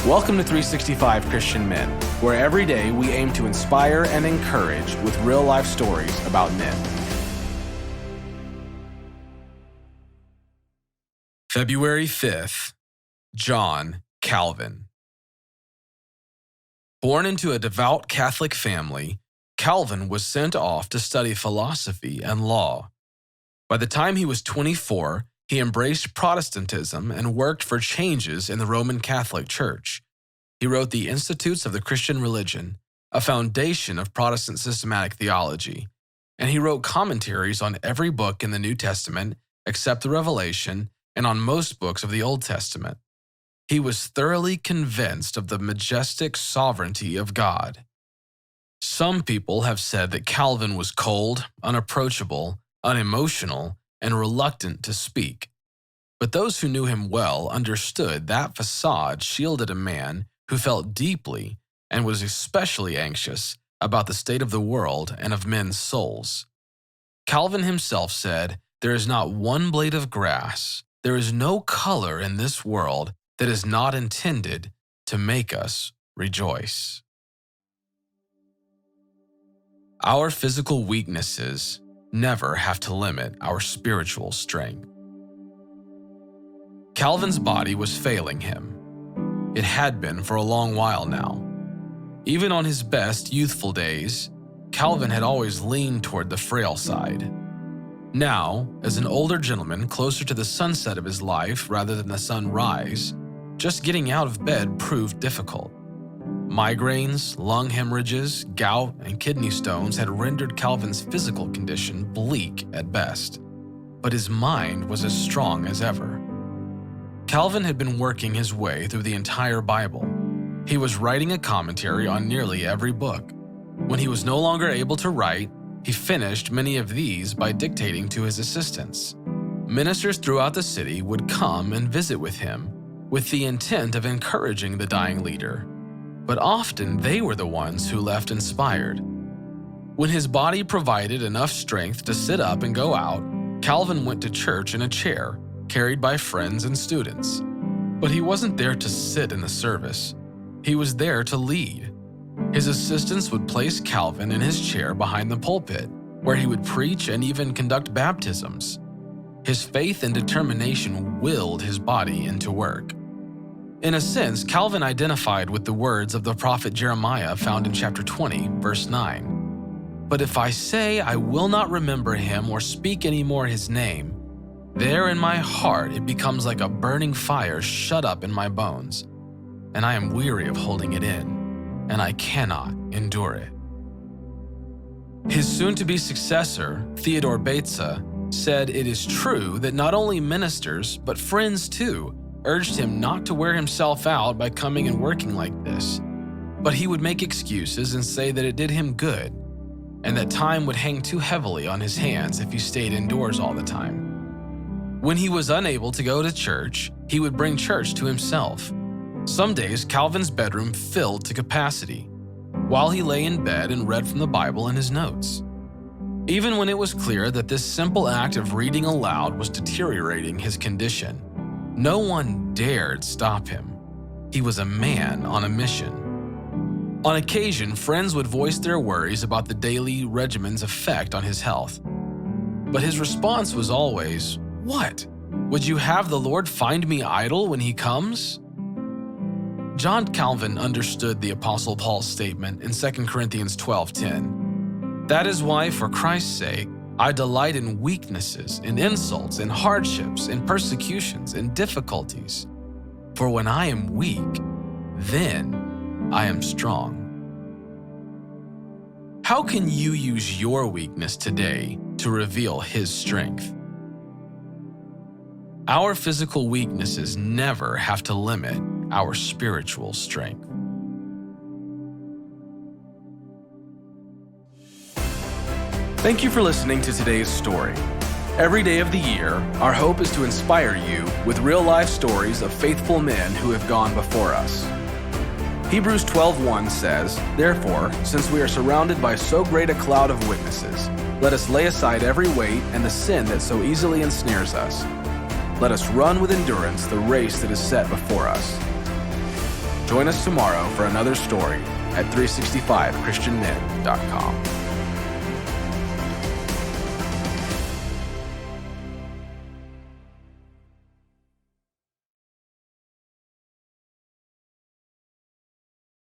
Welcome to 365 Christian Men, where every day we aim to inspire and encourage with real-life stories about men. February 5th, John Calvin. Born into a devout Catholic family, Calvin was sent off to study philosophy and law. By the time he was 24, he embraced Protestantism and worked for changes in the Roman Catholic Church. He wrote the Institutes of the Christian Religion, a foundation of Protestant systematic theology, and he wrote commentaries on every book in the New Testament except the Revelation and on most books of the Old Testament. He was thoroughly convinced of the majestic sovereignty of God. Some people have said that Calvin was cold, unapproachable, unemotional, and reluctant to speak. But those who knew him well understood that facade shielded a man who felt deeply and was especially anxious about the state of the world and of men's souls. Calvin himself said, "There is not one blade of grass, there is no color in this world that is not intended to make us rejoice." Our physical weaknesses never have to limit our spiritual strength. Calvin's body was failing him. It had been for a long while now. Even on his best youthful days, Calvin had always leaned toward the frail side. Now, as an older gentleman closer to the sunset of his life rather than the sunrise, just getting out of bed proved difficult. Migraines, lung hemorrhages, gout, and kidney stones had rendered Calvin's physical condition bleak at best, but his mind was as strong as ever. Calvin had been working his way through the entire Bible. He was writing a commentary on nearly every book. When he was no longer able to write, he finished many of these by dictating to his assistants. Ministers throughout the city would come and visit with him with the intent of encouraging the dying leader. But often they were the ones who left inspired. When his body provided enough strength to sit up and go out, Calvin went to church in a chair, carried by friends and students. But he wasn't there to sit in the service. He was there to lead. His assistants would place Calvin in his chair behind the pulpit, where he would preach and even conduct baptisms. His faith and determination willed his body into work. In a sense, Calvin identified with the words of the prophet Jeremiah found in chapter 20, verse 9. "But if I say I will not remember him or speak any more his name, there in my heart it becomes like a burning fire shut up in my bones, and I am weary of holding it in, and I cannot endure it." His soon-to-be successor, Theodore Beza, said it is true that not only ministers, but friends too, urged him not to wear himself out by coming and working like this, but he would make excuses and say that it did him good, and that time would hang too heavily on his hands if he stayed indoors all the time. When he was unable to go to church, he would bring church to himself. Some days, Calvin's bedroom filled to capacity, while he lay in bed and read from the Bible in his notes. Even when it was clear that this simple act of reading aloud was deteriorating his condition, no one dared stop him. He was a man on a mission. On occasion, friends would voice their worries about the daily regimen's effect on his health. But his response was always, "What? Would you have the Lord find me idle when he comes?" John Calvin understood the Apostle Paul's statement in 2 Corinthians 12:10. "That is why, for Christ's sake, I delight in weaknesses, in insults, in hardships, in persecutions, in difficulties. For when I am weak, then I am strong." How can you use your weakness today to reveal His strength? Our physical weaknesses never have to limit our spiritual strength. Thank you for listening to today's story. Every day of the year, our hope is to inspire you with real-life stories of faithful men who have gone before us. Hebrews 12:1 says, "Therefore, since we are surrounded by so great a cloud of witnesses, let us lay aside every weight and the sin that so easily ensnares us. Let us run with endurance the race that is set before us." Join us tomorrow for another story at 365christianmen.com.